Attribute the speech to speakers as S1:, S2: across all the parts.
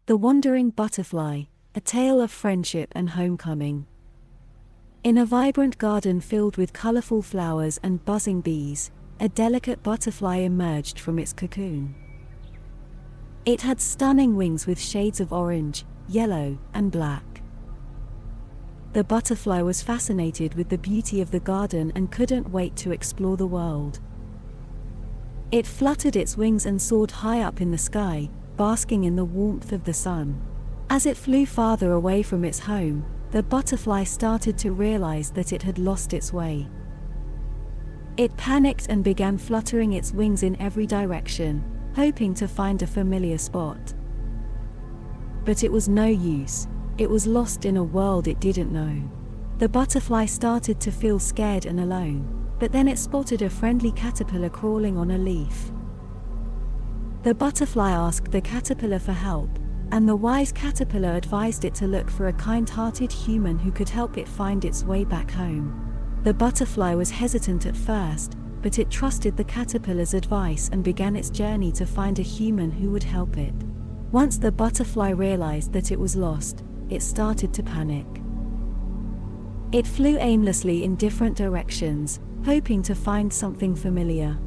S1: The Wandering Butterfly, a tale of friendship and homecoming. In a vibrant garden filled with colorful flowers and buzzing bees, a delicate butterfly emerged from its cocoon. It had stunning wings with shades of orange, yellow, and black. The butterfly was fascinated with the beauty of the garden and couldn't wait to explore the world. It fluttered its wings and soared high up in the sky, basking in the warmth of the sun. As it flew farther away from its home, the butterfly started to realize that it had lost its way. It panicked and began fluttering its wings in every direction, hoping to find a familiar spot. But it was no use. It was lost in a world it didn't know. The butterfly started to feel scared and alone, but then it spotted a friendly caterpillar crawling on a leaf. The butterfly asked the caterpillar for help, and the wise caterpillar advised it to look for a kind-hearted human who could help it find its way back home. The butterfly was hesitant at first, but it trusted the caterpillar's advice and began its journey to find a human who would help it. Once the butterfly realized that it was lost, it started to panic. It flew aimlessly in different directions, hoping to find something familiar.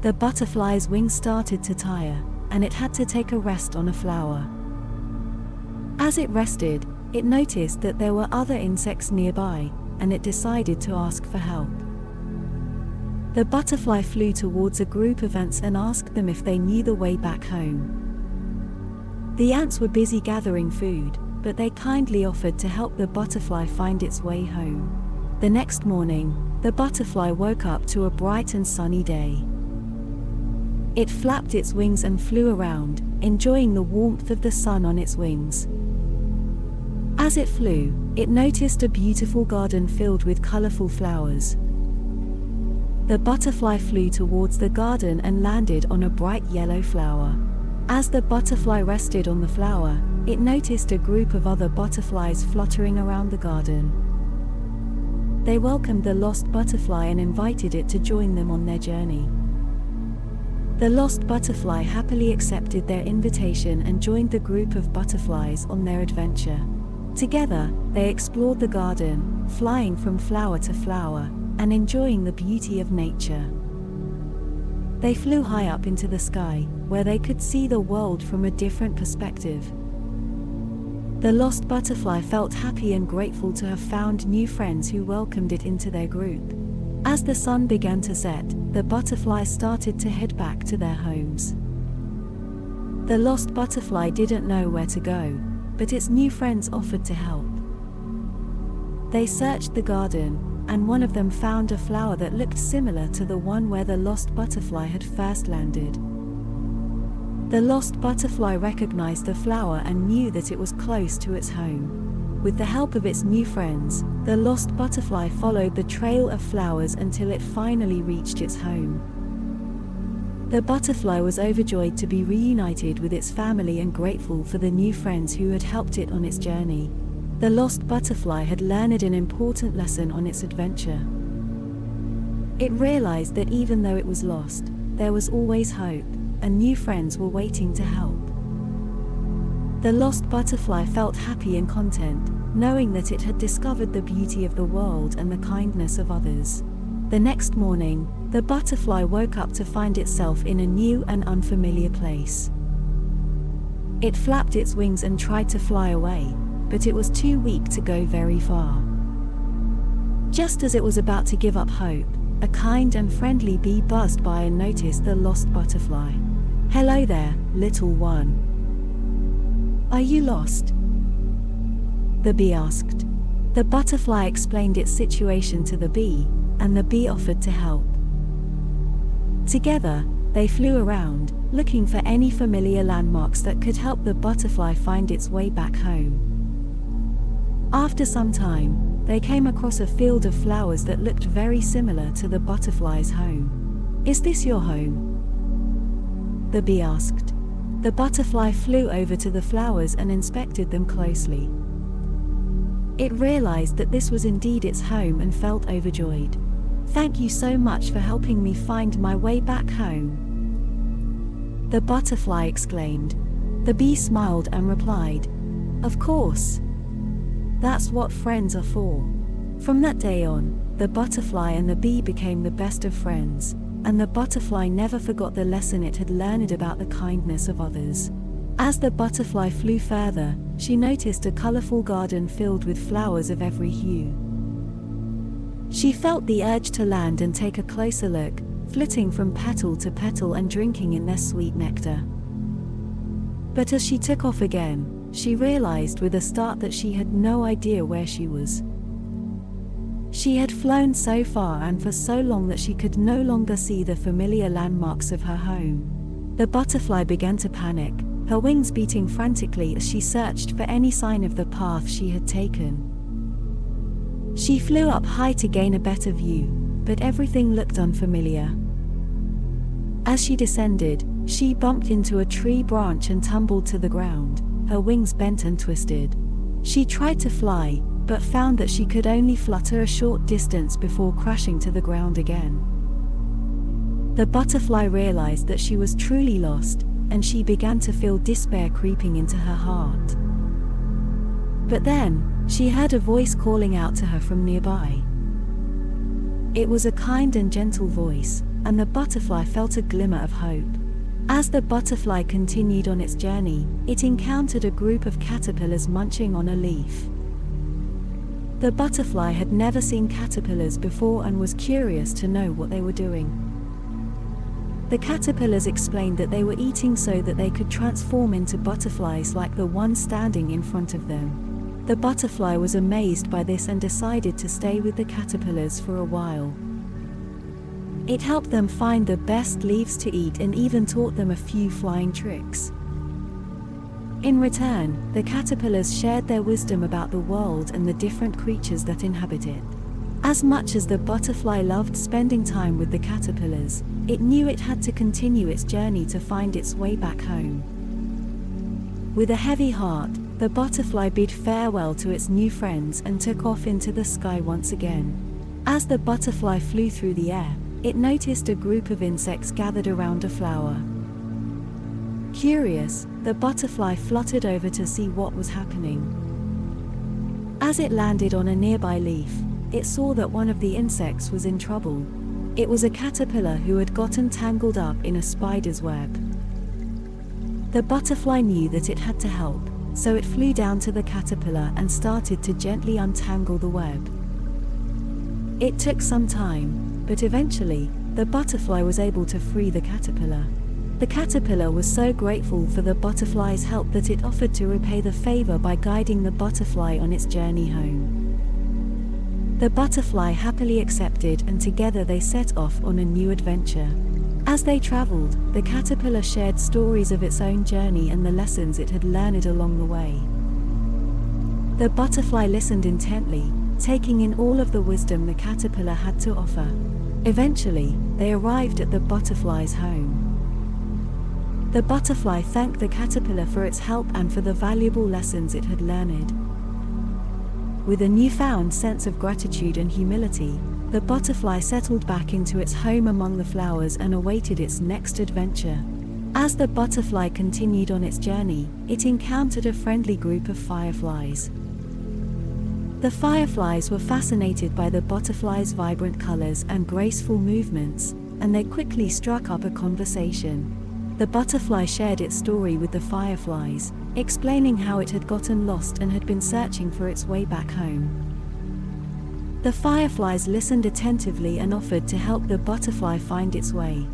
S1: The butterfly's wings started to tire, and it had to take a rest on a flower. As it rested, it noticed that there were other insects nearby, and it decided to ask for help. The butterfly flew towards a group of ants and asked them if they knew the way back home. The ants were busy gathering food, but they kindly offered to help the butterfly find its way home. The next morning, the butterfly woke up to a bright and sunny day. It flapped its wings and flew around, enjoying the warmth of the sun on its wings. As it flew, it noticed a beautiful garden filled with colorful flowers. The butterfly flew towards the garden and landed on a bright yellow flower. As the butterfly rested on the flower, it noticed a group of other butterflies fluttering around the garden. They welcomed the lost butterfly and invited it to join them on their journey. The lost butterfly happily accepted their invitation and joined the group of butterflies on their adventure. Together, they explored the garden, flying from flower to flower, and enjoying the beauty of nature. They flew high up into the sky, where they could see the world from a different perspective. The lost butterfly felt happy and grateful to have found new friends who welcomed it into their group. As the sun began to set, the butterflies started to head back to their homes. The lost butterfly didn't know where to go, but its new friends offered to help. They searched the garden, and one of them found a flower that looked similar to the one where the lost butterfly had first landed. The lost butterfly recognized the flower and knew that it was close to its home. With the help of its new friends, the lost butterfly followed the trail of flowers until it finally reached its home. The butterfly was overjoyed to be reunited with its family and grateful for the new friends who had helped it on its journey. The lost butterfly had learned an important lesson on its adventure. It realized that even though it was lost, there was always hope, and new friends were waiting to help. The lost butterfly felt happy and content, knowing that it had discovered the beauty of the world and the kindness of others. The next morning, the butterfly woke up to find itself in a new and unfamiliar place. It flapped its wings and tried to fly away, but it was too weak to go very far. Just as it was about to give up hope, a kind and friendly bee buzzed by and noticed the lost butterfly. "Hello there, little one. Are you lost?" the bee asked. The butterfly explained its situation to the bee, and the bee offered to help. Together, they flew around, looking for any familiar landmarks that could help the butterfly find its way back home. After some time, they came across a field of flowers that looked very similar to the butterfly's home. "Is this your home?" the bee asked. The butterfly flew over to the flowers and inspected them closely. It realized that this was indeed its home and felt overjoyed. "Thank you so much for helping me find my way back home," the butterfly exclaimed. The bee smiled and replied, "Of course. That's what friends are for." From that day on, the butterfly and the bee became the best of friends, and the butterfly never forgot the lesson it had learned about the kindness of others. As the butterfly flew further, she noticed a colorful garden filled with flowers of every hue. She felt the urge to land and take a closer look, flitting from petal to petal and drinking in their sweet nectar. But as she took off again, she realized with a start that she had no idea where she was. She had flown so far and for so long that she could no longer see the familiar landmarks of her home. The butterfly began to panic, her wings beating frantically as she searched for any sign of the path she had taken. She flew up high to gain a better view, but everything looked unfamiliar. As she descended, she bumped into a tree branch and tumbled to the ground, her wings bent and twisted. She tried to fly, but found that she could only flutter a short distance before crashing to the ground again. The butterfly realized that she was truly lost, and she began to feel despair creeping into her heart. But then, she heard a voice calling out to her from nearby. It was a kind and gentle voice, and the butterfly felt a glimmer of hope. As the butterfly continued on its journey, it encountered a group of caterpillars munching on a leaf. The butterfly had never seen caterpillars before and was curious to know what they were doing. The caterpillars explained that they were eating so that they could transform into butterflies like the one standing in front of them. The butterfly was amazed by this and decided to stay with the caterpillars for a while. It helped them find the best leaves to eat and even taught them a few flying tricks. In return, the caterpillars shared their wisdom about the world and the different creatures that inhabit it. As much as the butterfly loved spending time with the caterpillars, it knew it had to continue its journey to find its way back home. With a heavy heart, the butterfly bid farewell to its new friends and took off into the sky once again. As the butterfly flew through the air, it noticed a group of insects gathered around a flower. Curious, the butterfly fluttered over to see what was happening. As it landed on a nearby leaf, it saw that one of the insects was in trouble. It was a caterpillar who had gotten tangled up in a spider's web. The butterfly knew that it had to help, so it flew down to the caterpillar and started to gently untangle the web. It took some time, but eventually, the butterfly was able to free the caterpillar. The caterpillar was so grateful for the butterfly's help that it offered to repay the favor by guiding the butterfly on its journey home. The butterfly happily accepted, and together they set off on a new adventure. As they traveled, the caterpillar shared stories of its own journey and the lessons it had learned along the way. The butterfly listened intently, taking in all of the wisdom the caterpillar had to offer. Eventually, they arrived at the butterfly's home. The butterfly thanked the caterpillar for its help and for the valuable lessons it had learned. With a newfound sense of gratitude and humility, the butterfly settled back into its home among the flowers and awaited its next adventure. As the butterfly continued on its journey, it encountered a friendly group of fireflies. The fireflies were fascinated by the butterfly's vibrant colors and graceful movements, and they quickly struck up a conversation. The butterfly shared its story with the fireflies, explaining how it had gotten lost and had been searching for its way back home. The fireflies listened attentively and offered to help the butterfly find its way.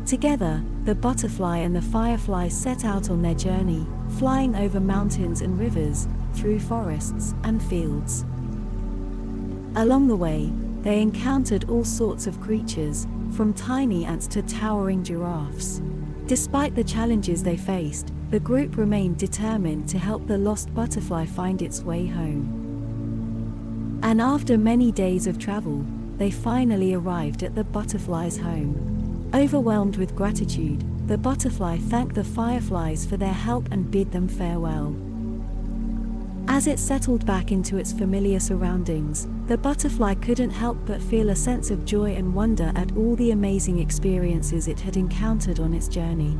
S1: Together, the butterfly and the fireflies set out on their journey, flying over mountains and rivers, through forests and fields. Along the way, they encountered all sorts of creatures, from tiny ants to towering giraffes. Despite the challenges they faced, the group remained determined to help the lost butterfly find its way home. And after many days of travel, they finally arrived at the butterfly's home. Overwhelmed with gratitude, the butterfly thanked the fireflies for their help and bid them farewell. As it settled back into its familiar surroundings, the butterfly couldn't help but feel a sense of joy and wonder at all the amazing experiences it had encountered on its journey.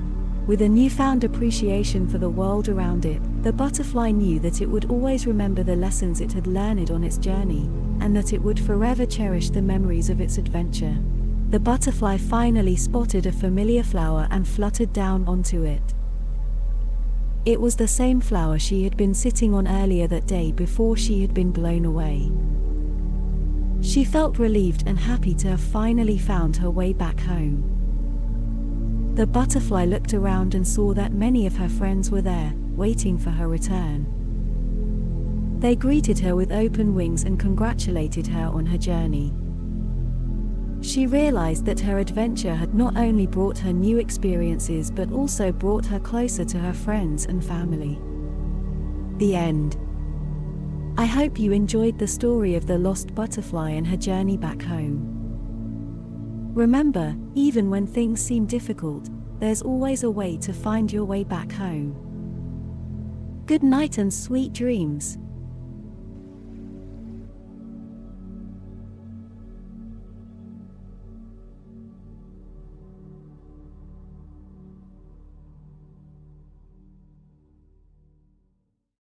S1: With a newfound appreciation for the world around it, the butterfly knew that it would always remember the lessons it had learned on its journey, and that it would forever cherish the memories of its adventure. The butterfly finally spotted a familiar flower and fluttered down onto it. It was the same flower she had been sitting on earlier that day before she had been blown away. She felt relieved and happy to have finally found her way back home. The butterfly looked around and saw that many of her friends were there, waiting for her return. They greeted her with open wings and congratulated her on her journey. She realized that her adventure had not only brought her new experiences but also brought her closer to her friends and family. The end. I hope you enjoyed the story of the lost butterfly and her journey back home. Remember, even when things seem difficult, there's always a way to find your way back home. Good night and sweet dreams.